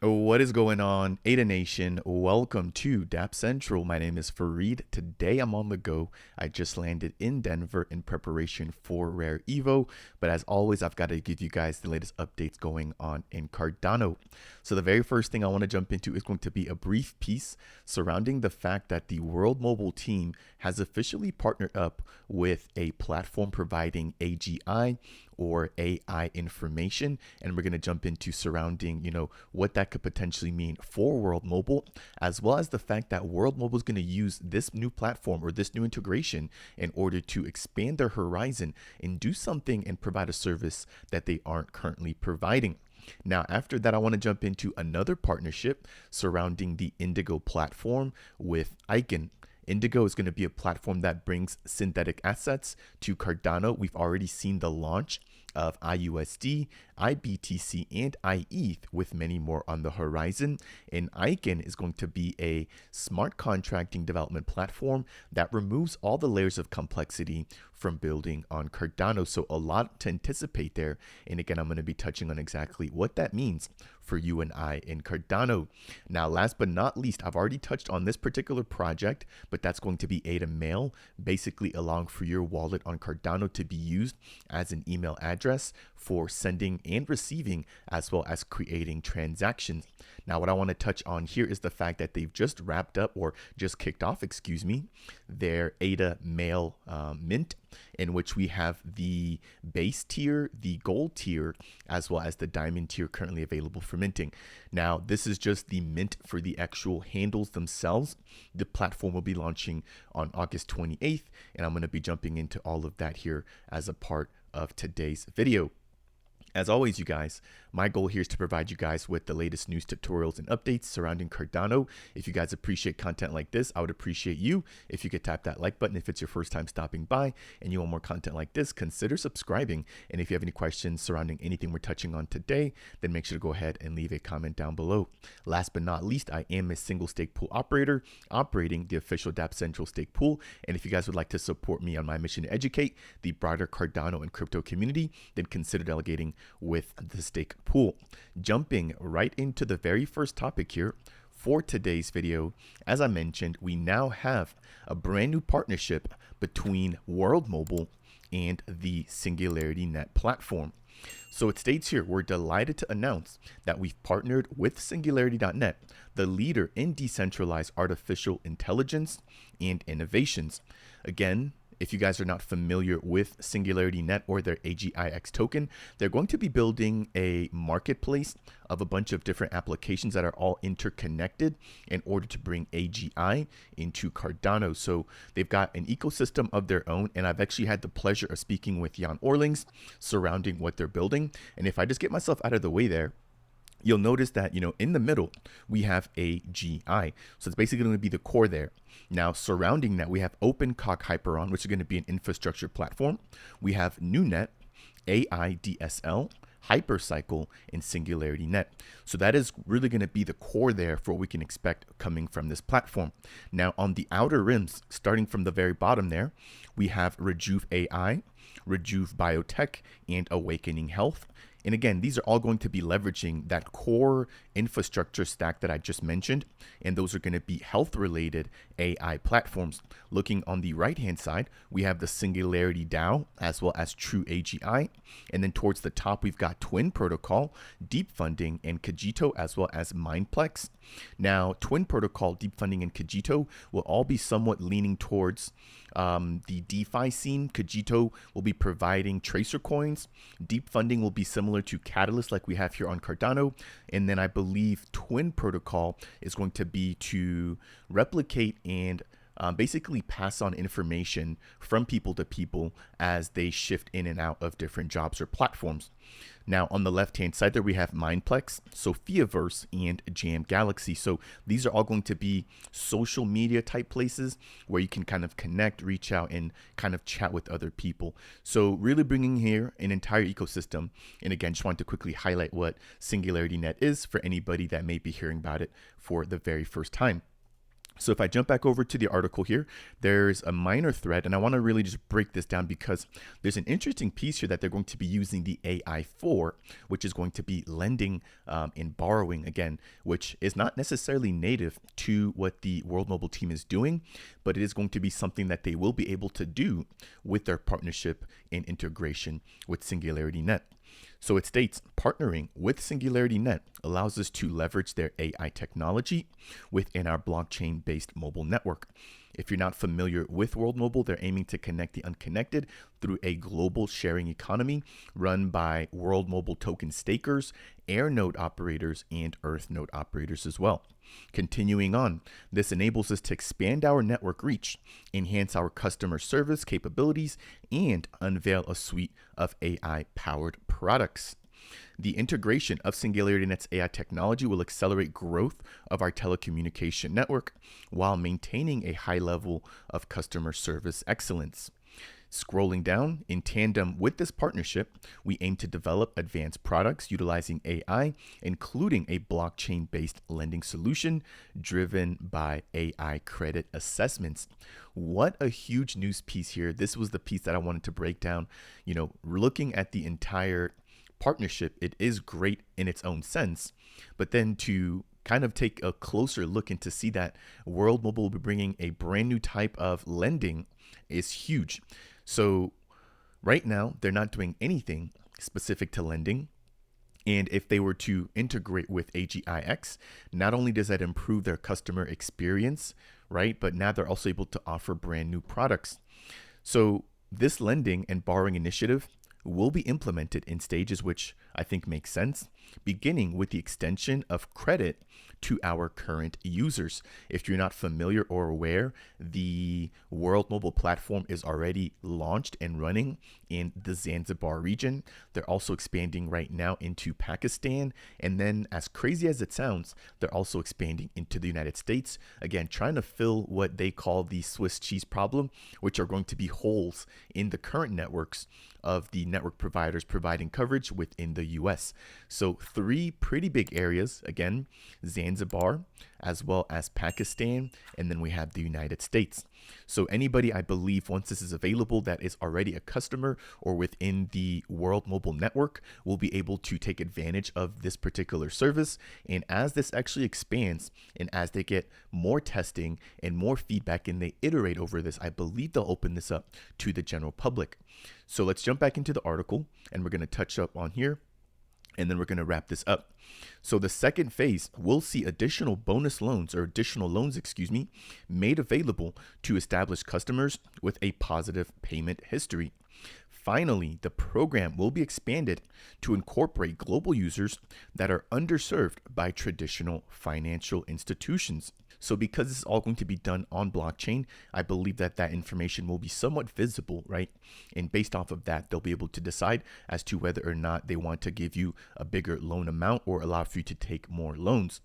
What is going on, Ada Nation? Welcome to Dapp Central. My name is Fareed. Today I'm on the go. I just landed in Denver in preparation for Rare Evo, but as always, I've got to give you guys the latest updates going on in Cardano. So the very first thing I want to jump into is going to be a brief piece surrounding the fact that the World Mobile team has officially partnered up with a platform providing AGI or AI information, and we're going to jump into surrounding what that could potentially mean for World Mobile, as well as the fact that World Mobile is going to use this new platform or this new integration in order to expand their horizon and do something and provide a service that they aren't currently providing. Now, after that, I want to jump into another partnership surrounding the Indigo platform with Aiken. Indigo is going to be a platform that brings synthetic assets to Cardano. We've already seen the launch of IUSD, IBTC, and IETH, with many more on the horizon. And Aiken is going to be a smart contracting development platform that removes all the layers of complexity from building on Cardano. So a lot to anticipate there. And again, I'm going to be touching on exactly what that means for you and I in Cardano. Now, last but not least, I've already touched on this particular project, but that's going to be ADAMail, basically allowing for your wallet on Cardano to be used as an email address for sending and receiving, as well as creating transactions. Now, what I want to touch on here is the fact that they've just wrapped up, or just kicked off, their ADAMail mint, in which we have the base tier, the gold tier, as well as the diamond tier currently available for minting. Now, this is just the mint for the actual handles themselves. The platform will be launching on August 28th, and I'm going to be jumping into all of that here as a part of today's video. As always, you guys, my goal here is to provide you guys with the latest news, tutorials, and updates surrounding Cardano. If you guys appreciate content like this, I would appreciate you if you could tap that like button if it's your first time stopping by and you want more content like this. Consider subscribing. And if you have any questions surrounding anything we're touching on today, then make sure to go ahead and leave a comment down below. Last but not least, I am a single stake pool operator operating the official Dapp Central stake pool. And if you guys would like to support me on my mission to educate the broader Cardano and crypto community, then consider delegating with the stake pool. Jumping right into the very first topic here for today's video, as I mentioned, we now have a brand new partnership between World Mobile and the Singularity Net platform. So it states here, we're delighted to announce that we've partnered with Singularity.net, the leader in decentralized artificial intelligence and innovations. Again, if you guys are not familiar with Singularity Net or their AGIX token, they're going to be building a marketplace of a bunch of different applications that are all interconnected in order to bring AGI into Cardano. So they've got an ecosystem of their own, and I've actually had the pleasure of speaking with Jan Orlings surrounding what they're building. And if I just get myself out of the way there, you'll notice that, in the middle, we have AGI. So it's basically going to be the core there. Now, surrounding that, we have OpenCog Hyperon, which is going to be an infrastructure platform. We have NewNet, AIDSL, Hypercycle, and Singularity Net. So that is really going to be the core there for what we can expect coming from this platform. Now, on the outer rims, starting from the very bottom there, we have Rejuve AI, Rejuve Biotech, and Awakening Health. And again, these are all going to be leveraging that core infrastructure stack that I just mentioned. And those are going to be health-related AI platforms. Looking on the right-hand side, we have the Singularity DAO as well as True AGI. And then towards the top, we've got Twin Protocol, Deep Funding, and Kajito, as well as Mindplex. Now, Twin Protocol, Deep Funding, and Kajito will all be somewhat leaning towards the DeFi scene. Kajito will be providing tracer coins. Deep Funding will be similar to Catalyst like we have here on Cardano. And then I believe Twin Protocol is going to be to replicate and basically pass on information from people to people as they shift in and out of different jobs or platforms. Now, on the left-hand side there, we have Mindplex, Sophiaverse, and Jam Galaxy. So these are all going to be social media type places where you can kind of connect, reach out, and kind of chat with other people. So really bringing here an entire ecosystem. And again, just wanted to quickly highlight what Singularity Net is for anybody that may be hearing about it for the very first time. So if I jump back over to the article here, there's a minor thread, and I want to really just break this down because there's an interesting piece here that they're going to be using the AI for, which is going to be lending and borrowing again, which is not necessarily native to what the World Mobile team is doing, but it is going to be something that they will be able to do with their partnership and integration with SingularityNet. So it states, partnering with SingularityNet allows us to leverage their AI technology within our blockchain-based mobile network. If you're not familiar with World Mobile, they're aiming to connect the unconnected through a global sharing economy run by World Mobile token stakers, air node operators, and earth node operators as well. Continuing on, this enables us to expand our network reach, enhance our customer service capabilities, and unveil a suite of AI-powered products. The integration of SingularityNet's AI technology will accelerate growth of our telecommunication network while maintaining a high level of customer service excellence. Scrolling down, in tandem with this partnership, we aim to develop advanced products utilizing AI, including a blockchain-based lending solution driven by AI credit assessments. What a huge news piece here. This was the piece that I wanted to break down. Looking at the entire partnership, it is great in its own sense, but then to kind of take a closer look and to see that World Mobile will be bringing a brand new type of lending is huge. So right now, they're not doing anything specific to lending. And if they were to integrate with AGIX, not only does that improve their customer experience, right? But now they're also able to offer brand new products. So this lending and borrowing initiative will be implemented in stages which I think makes sense, beginning with the extension of credit to our current users. If you're not familiar or aware, the World Mobile platform is already launched and running in the Zanzibar region. They're also expanding right now into Pakistan. And then, as crazy as it sounds, they're also expanding into the United States. Again, trying to fill what they call the Swiss cheese problem, which are going to be holes in the current networks of the network providers providing coverage within the US. So 3 pretty big areas, again, Zanzibar, as well as Pakistan, and then we have the United States. So anybody, I believe, once this is available that is already a customer or within the World Mobile network will be able to take advantage of this particular service. And as this actually expands and as they get more testing and more feedback and they iterate over this, I believe they'll open this up to the general public. So let's jump back into the article and we're going to touch up on here. And then we're going to wrap this up. So the second phase will see additional bonus loans or additional loans, made available to established customers with a positive payment history. Finally, the program will be expanded to incorporate global users that are underserved by traditional financial institutions. So because this is all going to be done on blockchain, I believe that that information will be somewhat visible, right? And based off of that, they'll be able to decide as to whether or not they want to give you a bigger loan amount or allow for you to take more loans.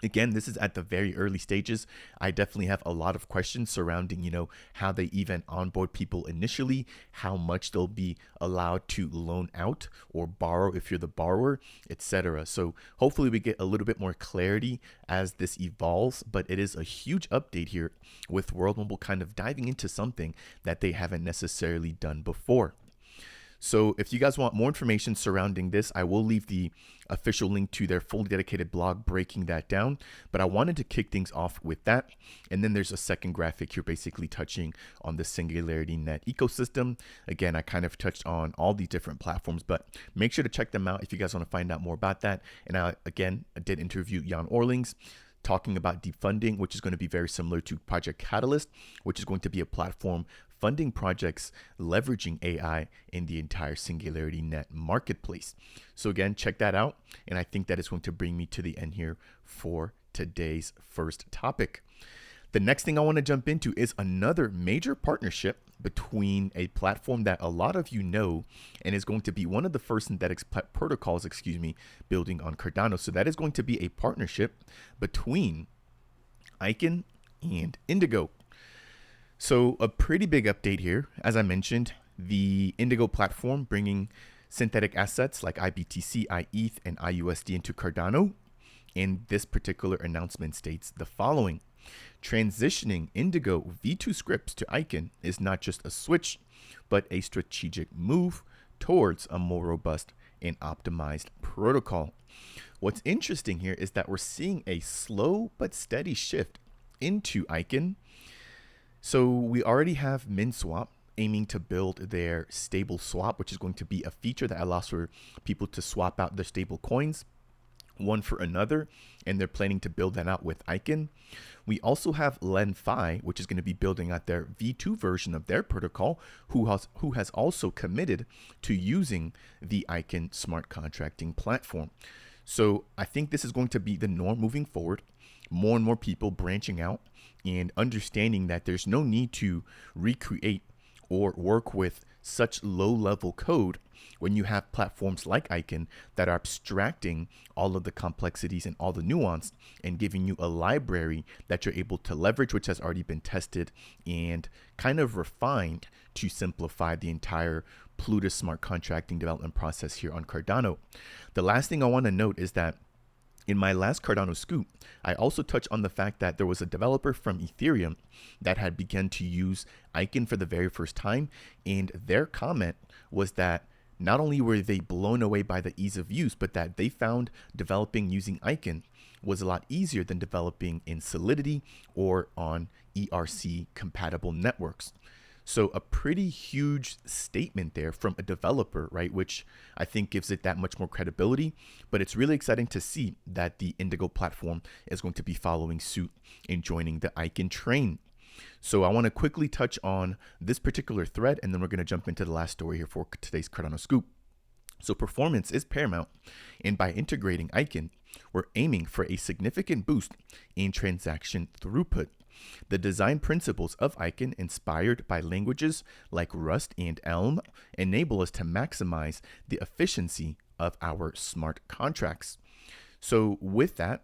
Again, this is at the very early stages. I definitely have a lot of questions surrounding, how they even onboard people initially, how much they'll be allowed to loan out or borrow if you're the borrower, etc. So hopefully we get a little bit more clarity as this evolves, but it is a huge update here with World Mobile kind of diving into something that they haven't necessarily done before. So if you guys want more information surrounding this, I will leave the official link to their fully dedicated blog breaking that down. But I wanted to kick things off with that. And then there's a second graphic here basically touching on the SingularityNet ecosystem. Again, I kind of touched on all these different platforms, but make sure to check them out if you guys want to find out more about that. And I did interview Jan Orlings, talking about defunding, which is going to be very similar to Project Catalyst, which is going to be a platform funding projects leveraging AI in the entire SingularityNet marketplace. So again, check that out. And I think that is going to bring me to the end here for today's first topic. The next thing I want to jump into is another major partnership between a platform that a lot of you know and is going to be one of the first synthetic protocols, building on Cardano. So that is going to be a partnership between Aiken and Indigo. So a pretty big update here. As I mentioned, the Indigo platform bringing synthetic assets like IBTC, IETH, and IUSD into Cardano. And this particular announcement states the following. Transitioning Indigo V2 scripts to Aiken is not just a switch, but a strategic move towards a more robust and optimized protocol. What's interesting here is that we're seeing a slow but steady shift into Aiken. So we already have MinSwap aiming to build their stable swap, which is going to be a feature that allows for people to swap out their stable coins one for another, and they're planning to build that out with Aiken. We also have LenFi, which is going to be building out their V2 version of their protocol, who has also committed to using the Aiken smart contracting platform. So I think this is going to be the norm moving forward. More and more people branching out and understanding that there's no need to recreate or work with such low-level code when you have platforms like Aiken that are abstracting all of the complexities and all the nuance and giving you a library that you're able to leverage, which has already been tested and kind of refined to simplify the entire Plutus smart contracting development process here on Cardano. The last thing I want to note is that in my last Cardano scoop, I also touched on the fact that there was a developer from Ethereum that had begun to use Aiken for the very first time, and their comment was that not only were they blown away by the ease of use, but that they found developing using Aiken was a lot easier than developing in Solidity or on ERC compatible networks. So a pretty huge statement there from a developer, right? Which I think gives it that much more credibility, but it's really exciting to see that the Indigo platform is going to be following suit and joining the Aiken train. So I want to quickly touch on this particular thread, and then we're going to jump into the last story here for today's Cardano Scoop. So performance is paramount, and by integrating Aiken, we're aiming for a significant boost in transaction throughput. The design principles of Aiken, inspired by languages like Rust and Elm, enable us to maximize the efficiency of our smart contracts. So with that,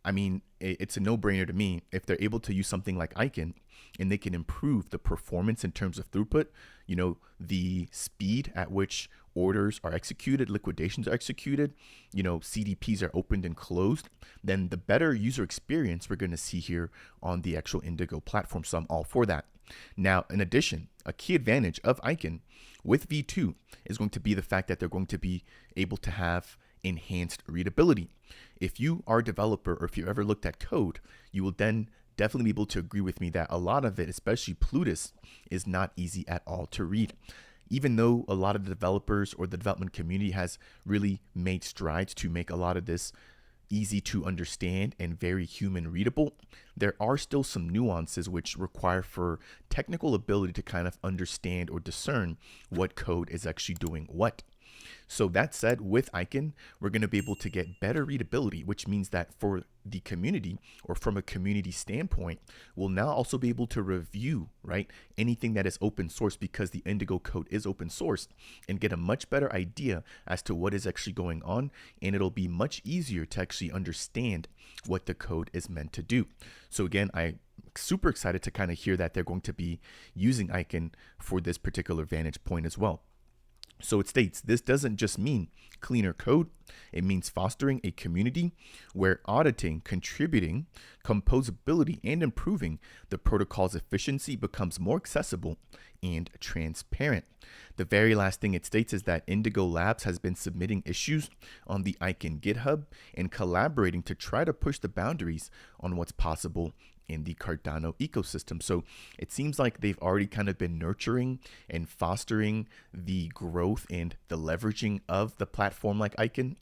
I mean, it's a no-brainer to me. If they're able to use something like Aiken and they can improve the performance in terms of throughput, you know, the speed at which orders are executed, liquidations are executed, you know, CDPs are opened and closed, then the better user experience we're going to see here on the actual Indigo platform. So I'm all for that. Now, in addition, a key advantage of Aiken with V2 is going to be the fact that they're going to be able to have enhanced readability. If you are a developer or if you ever looked at code, you will then definitely be able to agree with me that a lot of it, especially Plutus, is not easy at all to read. Even though a lot of the developers or the development community has really made strides to make a lot of this easy to understand and very human readable, there are still some nuances which require for technical ability to kind of understand or discern what code is actually doing what. So that said, with Aiken, we're going to be able to get better readability, which means that for the community or from a community standpoint, we'll now also be able to review, right, anything that is open source because the Indigo code is open source and get a much better idea as to what is actually going on. And it'll be much easier to actually understand what the code is meant to do. So again, I'm super excited to kind of hear that they're going to be using Aiken for this particular vantage point as well. So it states, this doesn't just mean cleaner code, it means fostering a community where auditing, contributing, composability, and improving the protocol's efficiency becomes more accessible and transparent. The very last thing it states is that Indigo Labs has been submitting issues on the Aiken GitHub and collaborating to try to push the boundaries on what's possible in the Cardano ecosystem. So it seems like they've already kind of been nurturing and fostering the growth and the leveraging of the platform like Aiken,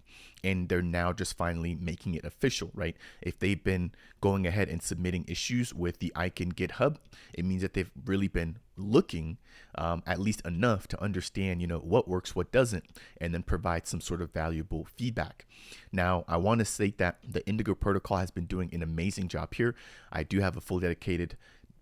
and they're now just finally making it official, right? If they've been going ahead and submitting issues with the Aiken GitHub, it means that they've really been looking at least enough to understand, you know, what works, what doesn't, and then provide some sort of valuable feedback. Now, I want to state that the Indigo protocol has been doing an amazing job here. I do have a full dedicated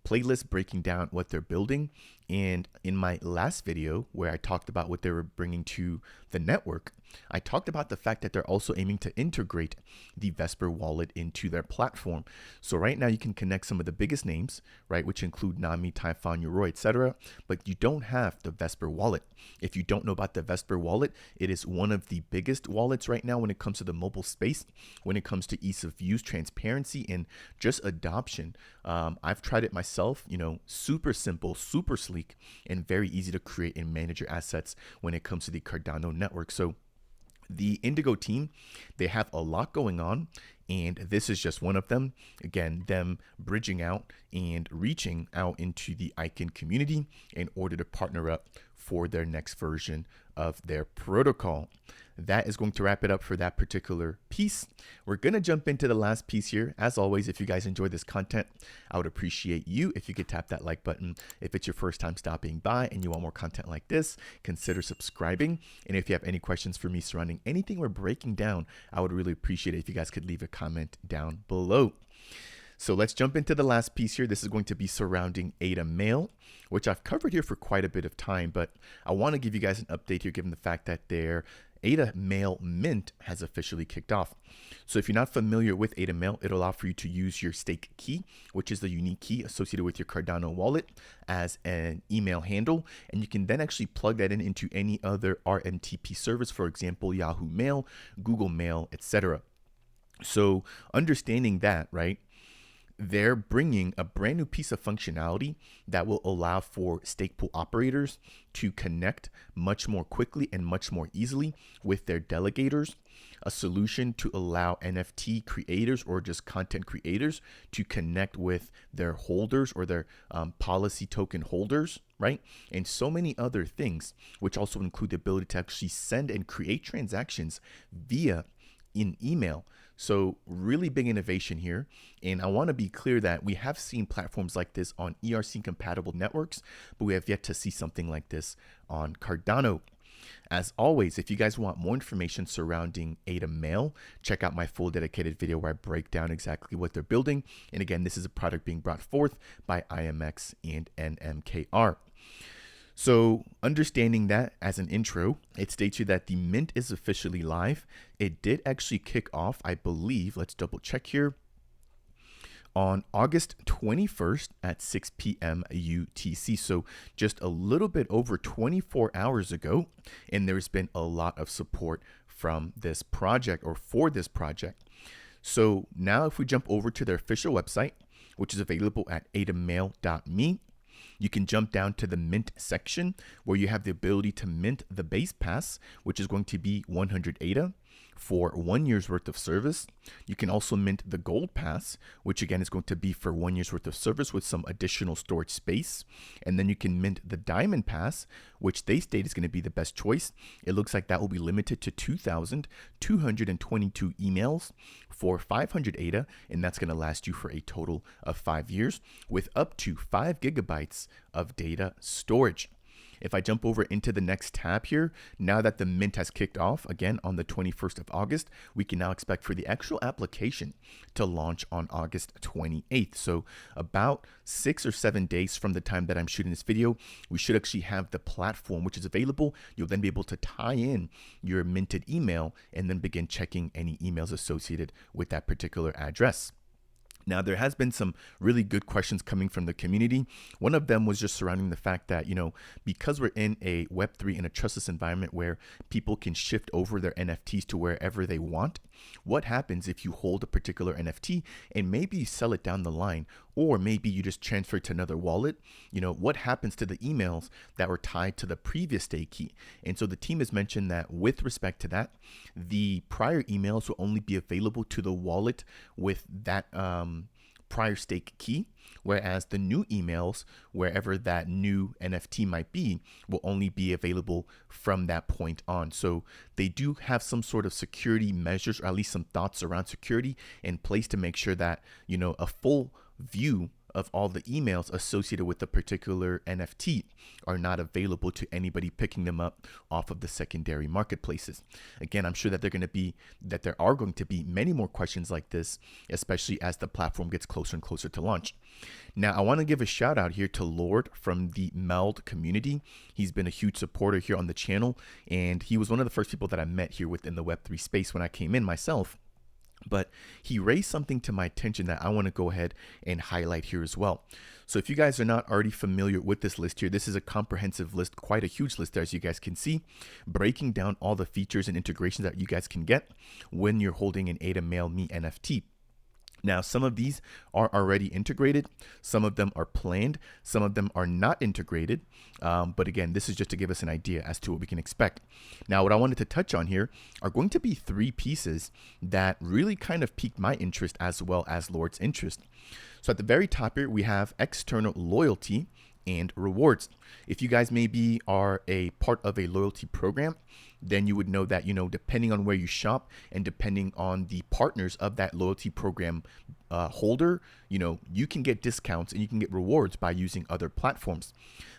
playlist breaking down what they're building, And in my last video where I talked about what they were bringing to the network, I talked about the fact that they're also aiming to integrate the Vesper wallet into their platform. So right now you can connect some of the biggest names, right, which include Nami, Typhon, Yoroi, etc. But you don't have the Vesper wallet. If you don't know about the Vesper wallet, it is one of the biggest wallets right now when it comes to the mobile space, when it comes to ease of use, transparency, and just adoption. I've tried it myself, super simple, super sleek, and very easy to create and manage your assets when it comes to the Cardano network. So the Indigo team, they have a lot going on, and this is just one of them. Again, them bridging out and reaching out into the Aiken community in order to partner up for their next version of their protocol. That is going to wrap it up for that particular piece. We're going to jump into the last piece here. As always, if you guys enjoy this content, I would appreciate you if you could tap that like button. If it's your first time stopping by and you want more content like this, consider subscribing. And if you have any questions for me surrounding anything we're breaking down, I would really appreciate it if you guys could leave a comment down below. So let's jump into the last piece here. This is going to be surrounding ADAMail, which I've covered here for quite a bit of time, but I want to give you guys an update here given the fact that their ADAMail mint has officially kicked off. So if you're not familiar with ADAMail, it'll allow for you to use your stake key, which is the unique key associated with your Cardano wallet, as an email handle. And you can then actually plug that in into any other RMTP service, for example, Yahoo Mail, Google Mail, etc. So understanding that, right? They're bringing a brand new piece of functionality that will allow for stake pool operators to connect much more quickly and much more easily with their delegators, a solution to allow NFT creators or just content creators to connect with their holders or their policy token holders, right? And so many other things, which also include the ability to actually send and create transactions via in email. So really big innovation here. And I want to be clear that we have seen platforms like this on ERC compatible networks, but we have yet to see something like this on Cardano. As always, if you guys want more information surrounding ADAMail, check out my full dedicated video where I break down exactly what they're building. And again, this is a product being brought forth by IMX and NMKR. So understanding that as an intro, it states here that the mint is officially live. It did actually kick off, I believe, let's double check here, on August 21st at 6 p.m. UTC. So just a little bit over 24 hours ago. And there's been a lot of support from this project or for this project. So now if we jump over to their official website, which is available at adamail.me, you can jump down to the mint section where you have the ability to mint the base pass, which is going to be 100 ADA for 1 year's worth of service. You can also mint the gold pass, which again is going to be for 1 year's worth of service with some additional storage space. And then you can mint the diamond pass, which they state is going to be the best choice. It looks like that will be limited to 2,222 emails for 500 ADA, and that's going to last you for a total of 5 years with up to 5 gigabytes of data storage. If I jump over into the next tab here, now that the mint has kicked off again on the 21st of August, we can now expect for the actual application to launch on August 28th. So about 6 or 7 days from the time that I'm shooting this video, we should actually have the platform, which is available. You'll then be able to tie in your minted email and then begin checking any emails associated with that particular address. Now, there has been some really good questions coming from the community. One of them was just surrounding the fact that, because we're in a Web3 and a trustless environment where people can shift over their NFTs to wherever they want, what happens if you hold a particular NFT and maybe you sell it down the line, or maybe you just transfer it to another wallet? What happens to the emails that were tied to the previous stake key? And so the team has mentioned that with respect to that, the prior emails will only be available to the wallet with that prior stake key, whereas the new emails, wherever that new NFT might be, will only be available from that point on. So they do have some sort of security measures, or at least some thoughts around security in place to make sure that, a full view of all the emails associated with a particular NFT are not available to anybody picking them up off of the secondary marketplaces. Again, I'm sure that there are going to be many more questions like this, especially as the platform gets closer and closer to launch. Now, I want to give a shout out here to Lord from the Meld community. He's been a huge supporter here on the channel, and he was one of the first people that I met here within the Web3 space when I came in myself. But he raised something to my attention that I want to go ahead and highlight here as well. So if you guys are not already familiar with this list here, this is a comprehensive list, quite a huge list as you guys can see, breaking down all the features and integrations that you guys can get when you're holding an ADAMail Me NFT. Now, some of these are already integrated, some of them are planned, some of them are not integrated. But again, this is just to give us an idea as to what we can expect. Now, what I wanted to touch on here are going to be 3 pieces that really kind of piqued my interest as well as Lord's interest. So at the very top here, we have external loyalty and rewards. If you guys maybe are a part of a loyalty program, then you would know that, depending on where you shop and depending on the partners of that loyalty program holder, you can get discounts and you can get rewards by using other platforms.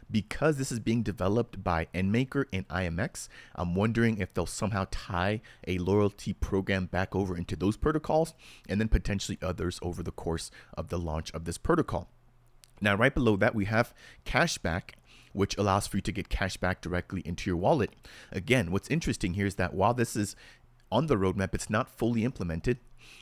Because this is being developed by NMaker and IMX, I'm wondering if they'll somehow tie a loyalty program back over into those protocols and then potentially others over the course of the launch of this protocol. Now, right below that, we have cashback, which allows for you to get cash back directly into your wallet. Again, what's interesting here is that while this is on the roadmap, it's not fully implemented.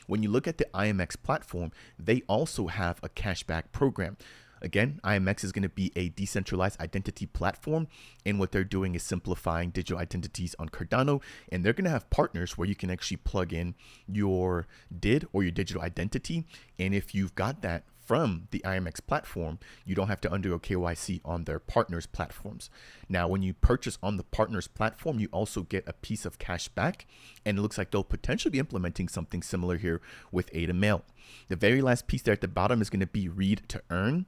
When you look at the IMX platform, they also have a cashback program. Again, IMX is going to be a decentralized identity platform, and what they're doing is simplifying digital identities on Cardano, and they're going to have partners where you can actually plug in your DID or your digital identity, and if you've got that from the IMX platform, you don't have to undergo KYC on their partners platforms. Now, when you purchase on the partners platform, you also get a piece of cash back, and it looks like they'll potentially be implementing something similar here with ADAMail. The very last piece there at the bottom is going to be read to earn.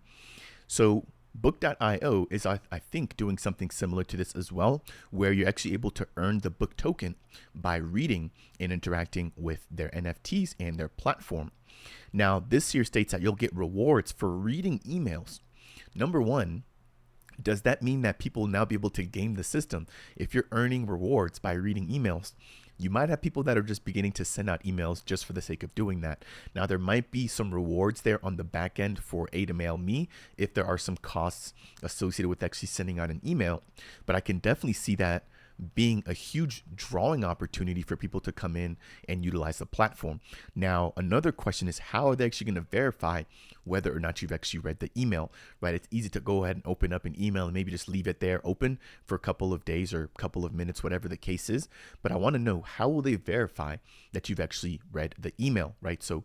So Book.io is, I think, doing something similar to this as well, where you're actually able to earn the book token by reading and interacting with their NFTs and their platform. Now, this here states that you'll get rewards for reading emails. Number one, does that mean that people will now be able to game the system? If you're earning rewards by reading emails, you might have people that are just beginning to send out emails just for the sake of doing that. Now, there might be some rewards there on the back end for ADAMail Me if there are some costs associated with actually sending out an email, but I can definitely see that being a huge drawing opportunity for people to come in and utilize the platform. Now, another question is, how are they actually going to verify whether or not you've actually read the email, right? It's easy to go ahead and open up an email and maybe just leave it there open for a couple of days or a couple of minutes, whatever the case is. But I want to know, how will they verify that you've actually read the email, right? So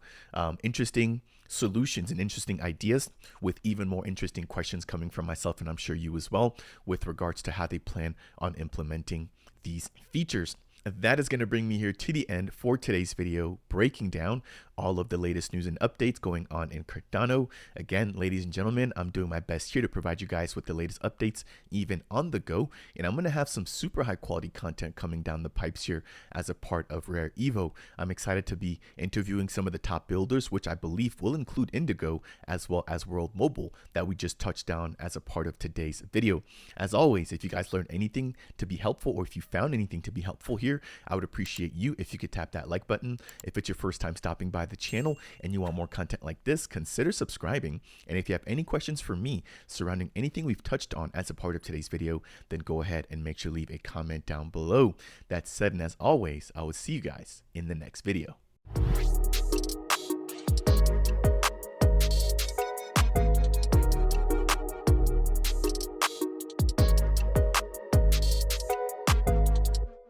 interesting solutions and interesting ideas, with even more interesting questions coming from myself, and I'm sure you as well, with regards to how they plan on implementing these features. That is going to bring me here to the end for today's video, breaking down all of the latest news and updates going on in Cardano. Again, ladies and gentlemen, I'm doing my best here to provide you guys with the latest updates, even on the go. And I'm going to have some super high quality content coming down the pipes here as a part of Rare Evo. I'm excited to be interviewing some of the top builders, which I believe will include Indigo as well as World Mobile, that we just touched on as a part of today's video. As always, if you guys learned anything to be helpful, or if you found anything to be helpful here, I would appreciate you if you could tap that like button. If it's your first time stopping by the channel and you want more content like this, consider subscribing. And if you have any questions for me surrounding anything we've touched on as a part of today's video, then go ahead and make sure to leave a comment down below. That said, and as always, I will see you guys in the next video.